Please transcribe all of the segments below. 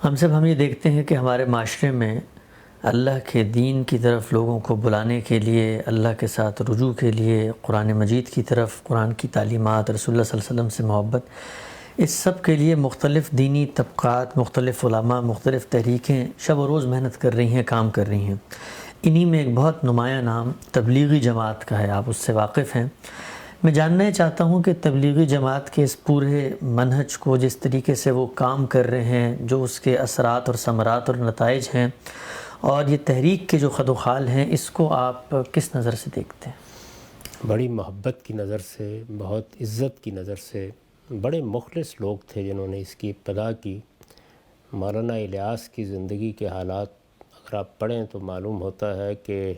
ہم یہ دیکھتے ہیں کہ ہمارے معاشرے میں اللہ کے دین کی طرف لوگوں کو بلانے کے لیے، اللہ کے ساتھ رجوع کے لیے، قرآن مجید کی طرف، قرآن کی تعلیمات، رسول اللہ صلی اللہ علیہ وسلم سے محبت، اس سب کے لیے مختلف دینی طبقات، مختلف علماء، مختلف تحریکیں شب و روز محنت کر رہی ہیں، کام کر رہی ہیں۔ انہی میں ایک بہت نمایاں نام تبلیغی جماعت کا ہے، آپ اس سے واقف ہیں۔ میں جاننا یہ چاہتا ہوں کہ تبلیغی جماعت کے اس پورے منہج کو، جس طریقے سے وہ کام کر رہے ہیں، جو اس کے اثرات اور ثمرات اور نتائج ہیں، اور یہ تحریک کے جو خد و خال ہیں، اس کو آپ کس نظر سے دیکھتے ہیں؟ بڑی محبت کی نظر سے، بہت عزت کی نظر سے، بڑے مخلص لوگ تھے جنہوں نے اس کی ابتدا کی۔ مولانا الیاس کی زندگی کے حالات اگر آپ پڑھیں تو معلوم ہوتا ہے کہ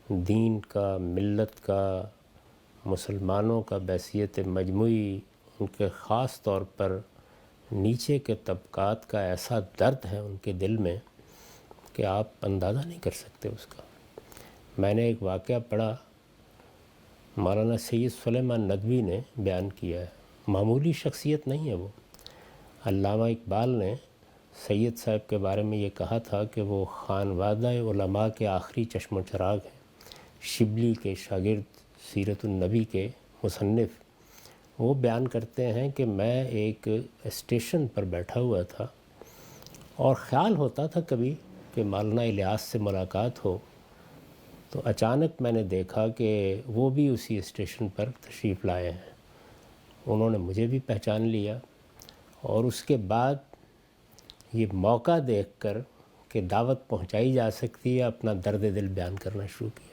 دین کا، ملت کا، مسلمانوں کا بحیثیت مجموعی، ان کے خاص طور پر نیچے کے طبقات کا ایسا درد ہے ان کے دل میں کہ آپ اندازہ نہیں کر سکتے اس کا۔ میں نے ایک واقعہ پڑھا، مولانا سید سلیمان ندوی نے بیان کیا ہے، معمولی شخصیت نہیں ہے وہ۔ علامہ اقبال نے سید صاحب کے بارے میں یہ کہا تھا کہ وہ خانوادہ علماء کے آخری چشم و چراغ ہیں، شبلی کے شاگرد، سیرت النبی کے مصنف۔ وہ بیان کرتے ہیں کہ میں ایک اسٹیشن پر بیٹھا ہوا تھا اور خیال ہوتا تھا کبھی کہ مولانا الیاس سے ملاقات ہو، تو اچانک میں نے دیکھا کہ وہ بھی اسی اسٹیشن پر تشریف لائے ہیں۔ انہوں نے مجھے بھی پہچان لیا، اور اس کے بعد یہ موقع دیکھ کر کہ دعوت پہنچائی جا سکتی ہے، اپنا درد دل بیان کرنا شروع کیا۔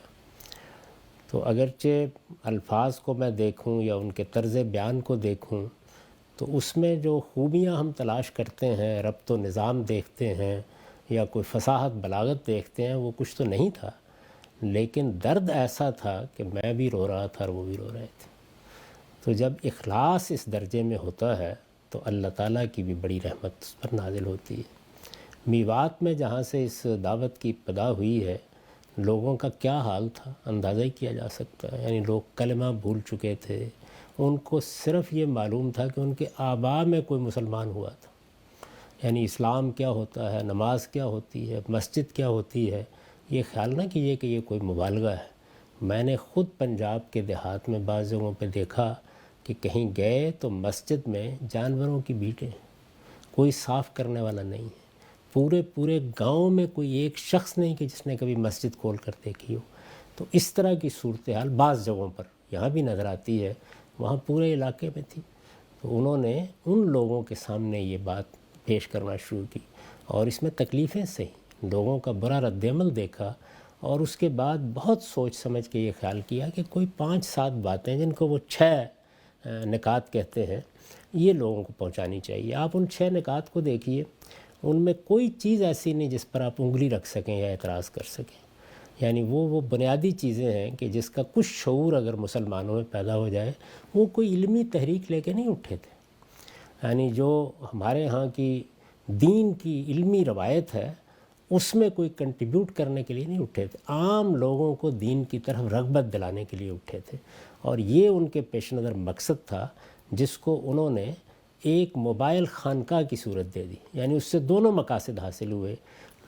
تو اگرچہ الفاظ کو میں دیکھوں یا ان کے طرز بیان کو دیکھوں تو اس میں جو خوبیاں ہم تلاش کرتے ہیں، ربط و نظام دیکھتے ہیں یا کوئی فصاحت بلاغت دیکھتے ہیں، وہ کچھ تو نہیں تھا، لیکن درد ایسا تھا کہ میں بھی رو رہا تھا اور وہ بھی رو رہے تھے۔ تو جب اخلاص اس درجے میں ہوتا ہے تو اللہ تعالیٰ کی بھی بڑی رحمت اس پر نازل ہوتی ہے۔ میوات میں جہاں سے اس دعوت کی ابتدا ہوئی ہے، لوگوں کا کیا حال تھا اندازہ ہی کیا جا سکتا ہے۔ یعنی لوگ کلمہ بھول چکے تھے، ان کو صرف یہ معلوم تھا کہ ان کے آباء میں کوئی مسلمان ہوا تھا، یعنی اسلام کیا ہوتا ہے، نماز کیا ہوتی ہے، مسجد کیا ہوتی ہے۔ یہ خیال نہ کیجیے کہ یہ کوئی مبالغہ ہے۔ میں نے خود پنجاب کے دیہات میں بعض جگہوں پہ دیکھا کہ کہیں گئے تو مسجد میں جانوروں کی بھیڑیں، کوئی صاف کرنے والا نہیں ہے۔ پورے گاؤں میں کوئی ایک شخص نہیں کہ جس نے کبھی مسجد کھول کر دیکھی ہو۔ تو اس طرح کی صورتحال بعض جگہوں پر یہاں بھی نظر آتی ہے، وہاں پورے علاقے میں تھی۔ تو انہوں نے ان لوگوں کے سامنے یہ بات پیش کرنا شروع کی، اور اس میں تکلیفیں سہی، لوگوں کا برا رد عمل دیکھا، اور اس کے بعد بہت سوچ سمجھ کے یہ خیال کیا کہ کوئی 5-7 باتیں جن کو وہ 6 نکات کہتے ہیں، یہ لوگوں کو پہنچانی چاہیے۔ آپ ان 6 نکات کو دیکھیے، ان میں کوئی چیز ایسی نہیں جس پر آپ انگلی رکھ سکیں یا اعتراض کر سکیں۔ یعنی وہ بنیادی چیزیں ہیں کہ جس کا کچھ شعور اگر مسلمانوں میں پیدا ہو جائے، وہ کوئی علمی تحریک لے کے نہیں اٹھے تھے۔ یعنی جو ہمارے ہاں کی دین کی علمی روایت ہے، اس میں کوئی کنٹریبیوٹ کرنے کے لیے نہیں اٹھے تھے، عام لوگوں کو دین کی طرف رغبت دلانے کے لیے اٹھے تھے، اور یہ ان کے پیش نظر مقصد تھا، جس کو انہوں نے ایک موبائل خانقاہ کی صورت دے دی۔ یعنی اس سے دونوں مقاصد حاصل ہوئے،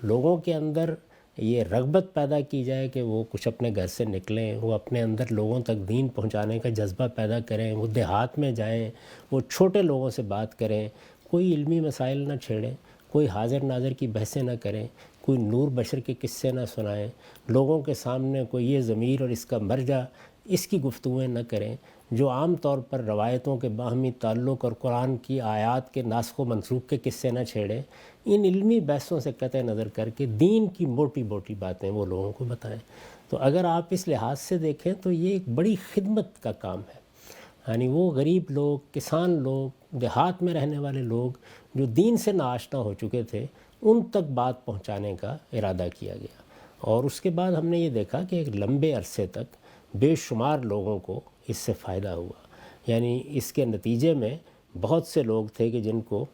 لوگوں کے اندر یہ رغبت پیدا کی جائے کہ وہ کچھ اپنے گھر سے نکلیں، وہ اپنے اندر لوگوں تک دین پہنچانے کا جذبہ پیدا کریں، وہ دیہات میں جائیں، وہ چھوٹے لوگوں سے بات کریں، کوئی علمی مسائل نہ چھیڑیں، کوئی حاضر ناظر کی بحثیں نہ کریں، کوئی نور بشر کے قصے نہ سنائیں، لوگوں کے سامنے کوئی یہ ضمیر اور اس کا مرجع، اس کی گفتگویں نہ کریں، جو عام طور پر روایتوں کے باہمی تعلق اور قرآن کی آیات کے ناسخ و منسوخ کے قصے نہ چھیڑیں۔ ان علمی بحثوں سے قطع نظر کر کے دین کی موٹی موٹی باتیں وہ لوگوں کو بتائیں۔ تو اگر آپ اس لحاظ سے دیکھیں تو یہ ایک بڑی خدمت کا کام ہے۔ یعنی وہ غریب لوگ، کسان لوگ، دیہات میں رہنے والے لوگ جو دین سے ناآشنا ہو چکے تھے، ان تک بات پہنچانے کا ارادہ کیا گیا۔ اور اس کے بعد ہم نے یہ دیکھا کہ ایک لمبے عرصے تک بے شمار لوگوں کو اس سے فائدہ ہوا۔ یعنی اس کے نتیجے میں بہت سے لوگ تھے کہ جن کو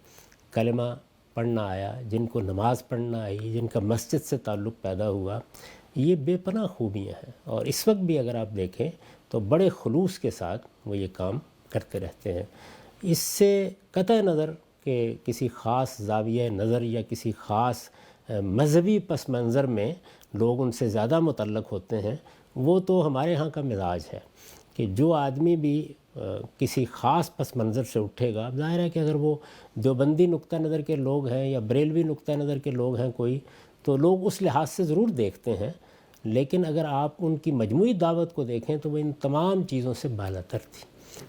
کلمہ پڑھنا آیا، جن کو نماز پڑھنا آئی، جن کا مسجد سے تعلق پیدا ہوا۔ یہ بے پناہ خوبیاں ہیں، اور اس وقت بھی اگر آپ دیکھیں تو بڑے خلوص کے ساتھ وہ یہ کام کرتے رہتے ہیں۔ اس سے قطع نظر کہ کسی خاص زاویہ نظر یا کسی خاص مذہبی پس منظر میں لوگ ان سے زیادہ متعلق ہوتے ہیں، وہ تو ہمارے ہاں کا مزاج ہے کہ جو آدمی بھی کسی خاص پس منظر سے اٹھے گا، ظاہر ہے کہ اگر وہ دیوبندی نقطہ نظر کے لوگ ہیں یا بریلوی نقطہ نظر کے لوگ ہیں کوئی، تو لوگ اس لحاظ سے ضرور دیکھتے ہیں، لیکن اگر آپ ان کی مجموعی دعوت کو دیکھیں تو وہ ان تمام چیزوں سے بالاتر تھی۔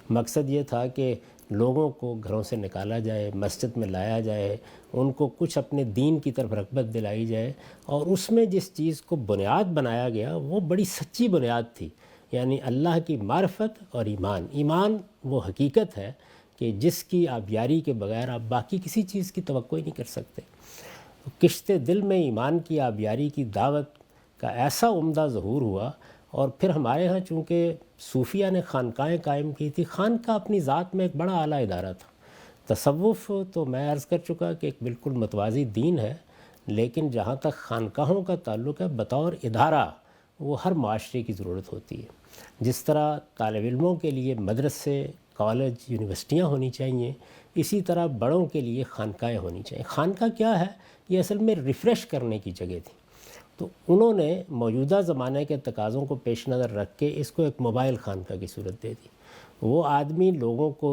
مقصد یہ تھا کہ لوگوں کو گھروں سے نکالا جائے، مسجد میں لایا جائے، ان کو کچھ اپنے دین کی طرف رغبت دلائی جائے، اور اس میں جس چیز کو بنیاد بنایا گیا وہ بڑی سچی بنیاد تھی، یعنی اللہ کی معرفت اور ایمان۔ ایمان وہ حقیقت ہے کہ جس کی آپ یاری کے بغیر آپ باقی کسی چیز کی توقع ہی نہیں کر سکتے۔ کشت دل میں ایمان کی آبیاری کی دعوت کا ایسا عمدہ ظہور ہوا، اور پھر ہمارے ہاں چونکہ صوفیہ نے خانقاہیں قائم کی تھی، خانقاہ اپنی ذات میں ایک بڑا اعلیٰ ادارہ تھا۔ تصوف تو میں عرض کر چکا کہ ایک بالکل متوازی دین ہے، لیکن جہاں تک خانقاہوں کا تعلق ہے بطور ادارہ وہ ہر معاشرے کی ضرورت ہوتی ہے۔ جس طرح طالب علموں کے لیے مدرسے، کالج، یونیورسٹیاں ہونی چاہیے، اسی طرح بڑوں کے لیے خانقاہیں ہونی چاہیے۔ خانقاہ کیا ہے؟ یہ اصل میں ریفریش کرنے کی جگہ تھی، تو انہوں نے موجودہ زمانے کے تقاضوں کو پیش نظر رکھ کے اس کو ایک موبائل خانقاہ کی صورت دے دی۔ وہ آدمی لوگوں کو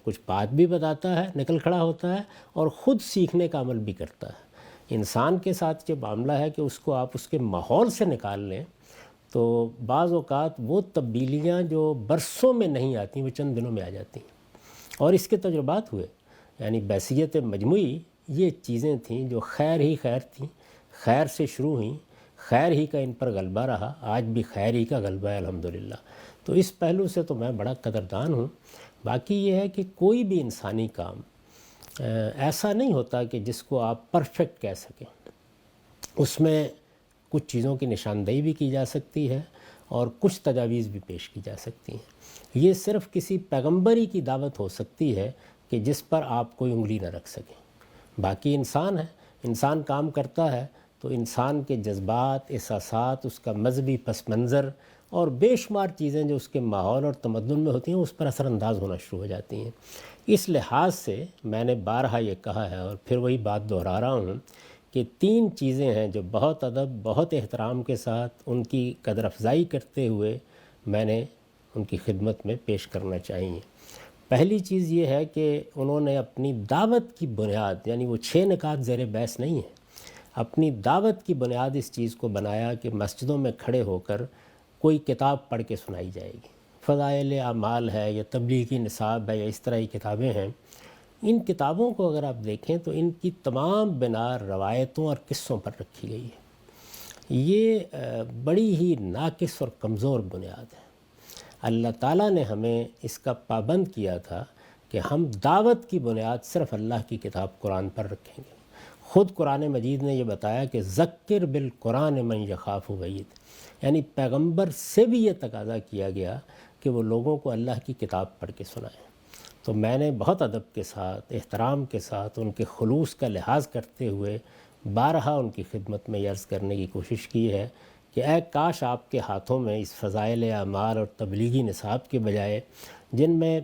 کچھ بات بھی بتاتا ہے، نکل کھڑا ہوتا ہے، اور خود سیکھنے کا عمل بھی کرتا ہے۔ انسان کے ساتھ جو معاملہ ہے کہ اس کو آپ اس کے ماحول سے نکال لیں تو بعض اوقات وہ تبدیلیاں جو برسوں میں نہیں آتی وہ چند دنوں میں آ جاتی ہیں، اور اس کے تجربات ہوئے۔ یعنی بحثیت مجموعی یہ چیزیں تھیں جو خیر ہی خیر تھیں، خیر سے شروع ہوئیں، خیر ہی کا ان پر غلبہ رہا، آج بھی خیر ہی کا غلبہ ہے الحمدللہ۔ تو اس پہلو سے تو میں بڑا قدردان ہوں۔ باقی یہ ہے کہ کوئی بھی انسانی کام ایسا نہیں ہوتا کہ جس کو آپ پرفیکٹ کہہ سکیں، اس میں کچھ چیزوں کی نشاندہی بھی کی جا سکتی ہے اور کچھ تجاویز بھی پیش کی جا سکتی ہیں۔ یہ صرف کسی پیغمبری کی دعوت ہو سکتی ہے کہ جس پر آپ کوئی انگلی نہ رکھ سکیں۔ باقی انسان ہے، انسان کام کرتا ہے تو انسان کے جذبات، احساسات، اس کا مذہبی پس منظر اور بے شمار چیزیں جو اس کے ماحول اور تمدن میں ہوتی ہیں اس پر اثر انداز ہونا شروع ہو جاتی ہیں۔ اس لحاظ سے میں نے بارہا یہ کہا ہے اور پھر وہی بات دہرا رہا ہوں کہ 3 چیزیں ہیں جو بہت ادب، بہت احترام کے ساتھ ان کی قدر افزائی کرتے ہوئے میں نے ان کی خدمت میں پیش کرنا چاہیے۔ پہلی چیز یہ ہے کہ انہوں نے اپنی دعوت کی بنیاد، یعنی وہ 6 نکات زیر بحث نہیں ہیں، اپنی دعوت کی بنیاد اس چیز کو بنایا کہ مسجدوں میں کھڑے ہو کر کوئی کتاب پڑھ کے سنائی جائے گی۔ فضائل اعمال ہے یا تبلیغی نصاب ہے یا اس طرح کی کتابیں ہیں، ان کتابوں کو اگر آپ دیکھیں تو ان کی تمام بنا روایتوں اور قصوں پر رکھی گئی ہے۔ یہ بڑی ہی ناقص اور کمزور بنیاد ہے۔ اللہ تعالیٰ نے ہمیں اس کا پابند کیا تھا کہ ہم دعوت کی بنیاد صرف اللہ کی کتاب قرآن پر رکھیں گے۔ خود قرآن مجید نے یہ بتایا کہ ذکر بالقرآن من یخاف وعید، یعنی پیغمبر سے بھی یہ تقاضا کیا گیا کہ وہ لوگوں کو اللہ کی کتاب پڑھ کے سنائیں۔ تو میں نے بہت ادب کے ساتھ، احترام کے ساتھ، ان کے خلوص کا لحاظ کرتے ہوئے بارہا ان کی خدمت میں عرض کرنے کی کوشش کی ہے کہ اے کاش آپ کے ہاتھوں میں اس فضائل اعمال اور تبلیغی نصاب کے بجائے، جن میں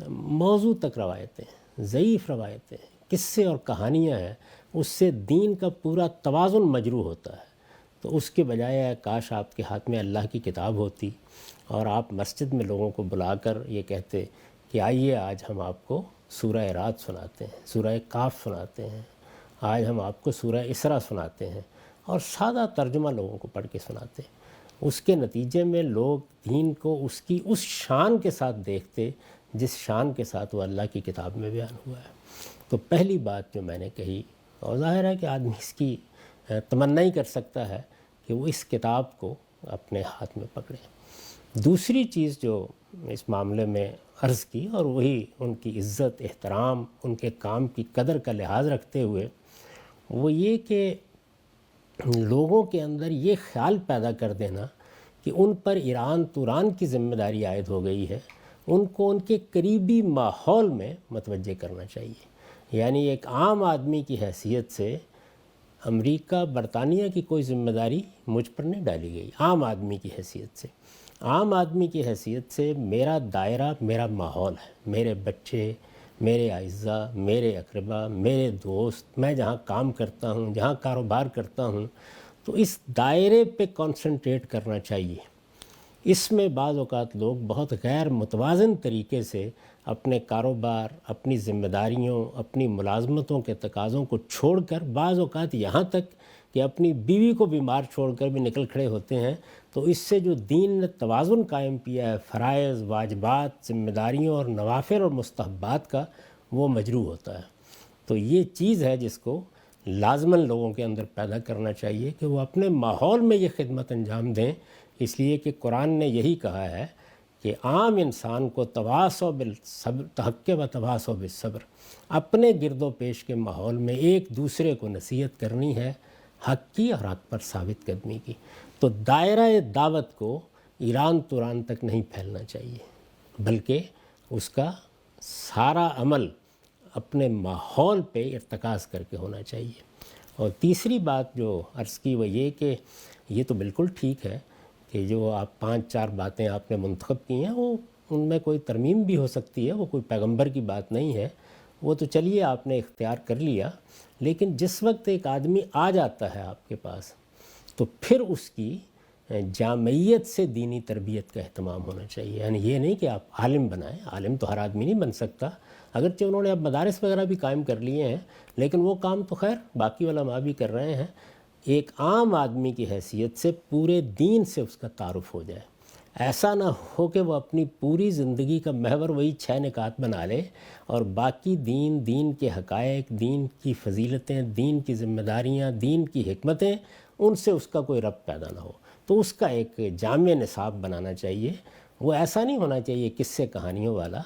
موضوع تک روایتیں ہیں، ضعیف روایتیں ہیں، قصے اور کہانیاں ہیں، اس سے دین کا پورا توازن مجروح ہوتا ہے، تو اس کے بجائے اے کاش آپ کے ہاتھ میں اللہ کی کتاب ہوتی اور آپ مسجد میں لوگوں کو بلا کر یہ کہتے کہ آئیے آج ہم آپ کو سورہ رات سناتے ہیں، سورہ کاف سناتے ہیں، آج ہم آپ کو سورہ اسراء سناتے ہیں، اور سادہ ترجمہ لوگوں کو پڑھ کے سناتے ہیں۔ اس کے نتیجے میں لوگ دین کو اس کی اس شان کے ساتھ دیکھتے جس شان کے ساتھ وہ اللہ کی کتاب میں بیان ہوا ہے۔ تو پہلی بات جو میں نے کہی، اور ظاہر ہے کہ آدمی اس کی تمنا ہی کر سکتا ہے کہ وہ اس کتاب کو اپنے ہاتھ میں پکڑے۔ دوسری چیز جو اس معاملے میں عرض کی، اور وہی ان کی عزت، احترام، ان کے کام کی قدر کا لحاظ رکھتے ہوئے، وہ یہ کہ لوگوں کے اندر یہ خیال پیدا کر دینا کہ ان پر ایران توران کی ذمہ داری عائد ہو گئی ہے، ان کو ان کے قریبی ماحول میں متوجہ کرنا چاہیے۔ یعنی ایک عام آدمی کی حیثیت سے امریکہ، برطانیہ کی کوئی ذمہ داری مجھ پر نہیں ڈالی گئی۔ عام آدمی کی حیثیت سے، عام آدمی کی حیثیت سے میرا دائرہ میرا ماحول ہے، میرے بچے، میرے اعزاء، میرے اقربا، میرے دوست، میں جہاں کام کرتا ہوں، جہاں کاروبار کرتا ہوں، تو اس دائرے پہ کنسنٹریٹ کرنا چاہیے۔ اس میں بعض اوقات لوگ بہت غیر متوازن طریقے سے اپنے کاروبار، اپنی ذمہ داریوں، اپنی ملازمتوں کے تقاضوں کو چھوڑ کر، بعض اوقات یہاں تک کہ اپنی بیوی کو بیمار چھوڑ کر بھی نکل کھڑے ہوتے ہیں۔ تو اس سے جو دین نے توازن قائم کیا ہے فرائض، واجبات، ذمہ داریوں اور نوافل اور مستحبات کا، وہ مجروح ہوتا ہے۔ تو یہ چیز ہے جس کو لازماً لوگوں کے اندر پیدا کرنا چاہیے کہ وہ اپنے ماحول میں یہ خدمت انجام دیں، اس لیے کہ قرآن نے یہی کہا ہے کہ عام انسان کو تواصوا بالصبر، تحقق و تواصوا بالصبر، اپنے گرد و پیش کے ماحول میں ایک دوسرے کو نصیحت کرنی ہے، حق کی اور حق پر ثابت قدمی کی۔ تو دائرہ دعوت کو ایران توران تک نہیں پھیلنا چاہیے، بلکہ اس کا سارا عمل اپنے ماحول پہ ارتکاز کر کے ہونا چاہیے۔ اور تیسری بات جو عرض کی وہ یہ کہ یہ تو بالکل ٹھیک ہے کہ جو آپ 5-4 باتیں آپ نے منتخب کی ہیں، وہ ان میں کوئی ترمیم بھی ہو سکتی ہے، وہ کوئی پیغمبر کی بات نہیں ہے، وہ تو چلیے آپ نے اختیار کر لیا۔ لیکن جس وقت ایک آدمی آ جاتا ہے آپ کے پاس، تو پھر اس کی جامعیت سے دینی تربیت کا اہتمام ہونا چاہیے۔ یعنی یہ نہیں کہ آپ عالم بنائیں، عالم تو ہر آدمی نہیں بن سکتا، اگرچہ انہوں نے اب مدارس وغیرہ بھی قائم کر لیے ہیں، لیکن وہ کام تو خیر باقی علماء بھی کر رہے ہیں۔ ایک عام آدمی کی حیثیت سے پورے دین سے اس کا تعارف ہو جائے، ایسا نہ ہو کہ وہ اپنی پوری زندگی کا محور وہی 6 نکات بنا لے اور باقی دین کے حقائق، دین کی فضیلتیں، دین کی ذمہ داریاں، دین کی حکمتیں، ان سے اس کا کوئی ربط پیدا نہ ہو۔ تو اس کا ایک جامع نصاب بنانا چاہیے۔ وہ ایسا نہیں ہونا چاہیے قصے کہانیوں والا،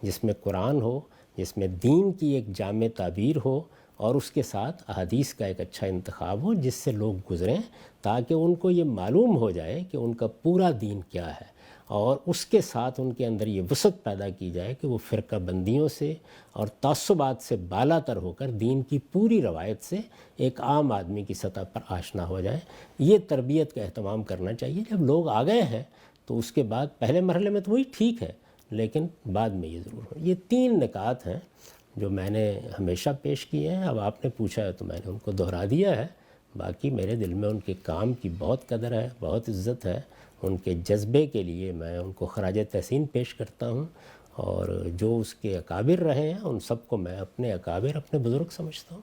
جس میں قرآن ہو، جس میں دین کی ایک جامع تعبیر ہو، اور اس کے ساتھ احادیث کا ایک اچھا انتخاب ہو جس سے لوگ گزریں، تاکہ ان کو یہ معلوم ہو جائے کہ ان کا پورا دین کیا ہے، اور اس کے ساتھ ان کے اندر یہ وسعت پیدا کی جائے کہ وہ فرقہ بندیوں سے اور تعصبات سے بالا تر ہو کر دین کی پوری روایت سے ایک عام آدمی کی سطح پر آشنا ہو جائیں۔ یہ تربیت کا اہتمام کرنا چاہیے۔ جب لوگ آ گئے ہیں تو اس کے بعد پہلے مرحلے میں تو وہی ٹھیک ہے، لیکن بعد میں یہ ضرور ہو۔ یہ 3 نکات ہیں جو میں نے ہمیشہ پیش کیے ہیں۔ اب آپ نے پوچھا ہے تو میں نے ان کو دہرا دیا ہے۔ باقی میرے دل میں ان کے کام کی بہت قدر ہے، بہت عزت ہے، ان کے جذبے کے لیے میں ان کو خراج تحسین پیش کرتا ہوں، اور جو اس کے اکابر رہے ہیں ان سب کو میں اپنے اکابر، اپنے بزرگ سمجھتا ہوں۔